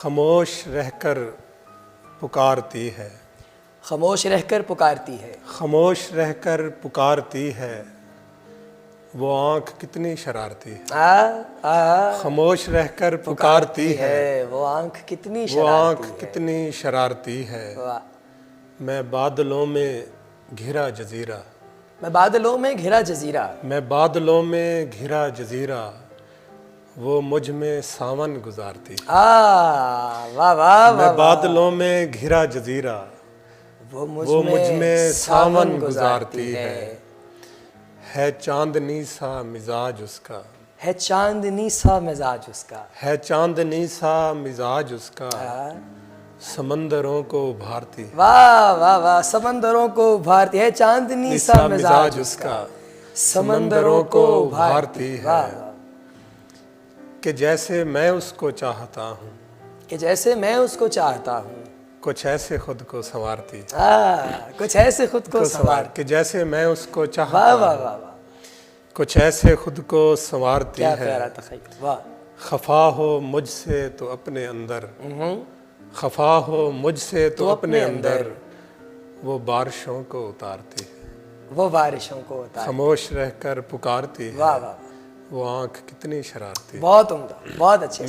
खामोश रहकर पुकारती है, खामोश रहकर पुकारती है, खामोश रहकर पुकारती है, वो आँख कितनी शरारती है। खामोश रहकर पुकारती है, वो आँख कितनी वो आँख शरारती है। कितनी शरारती है। वाह। मैं बादलों में घिरा जजीरा, मैं बादलों में घिरा जजीरा, मैं बादलों में घिरा जजीरा, वो मुझ में सावन गुजारती है। वाह वाह। मैं बादलों में घिरा जजीरा, वो वो मुझ में सावन गुजारती है चांदनी सा मिजाज उसका, है चांदनी सा मिजाज उसका, है चांदनी सा मिजाज उसका, समंदरों को उभारती है। वाह वाह वाह। समंदरों को उभारती है, चांदनी सा मिजाज उसका, समंदरों को उभारती है। कि जैसे मैं उसको चाहता हूँ, कि जैसे मैं उसको चाहता हूँ, कुछ ऐसे खुद को संवारती है। कुछ ऐसे खुद को संवार। कि जैसे मैं उसको चाहता वाह वाह हूँ, वाह वाह। कुछ ऐसे खुद को संवारती क्या है। प्यारा तख़य्युल। वाह। खफा हो मुझसे तो अपने अंदर, खफा हो मुझसे तो अपने अंदर, वो बारिशों को उतारती है। वो बारिशों को उतार। खामोश रहकर पुकारती है, वाह वाह। वो आँख कितनी शरारती है। बहुत उम्दा, बहुत अच्छे।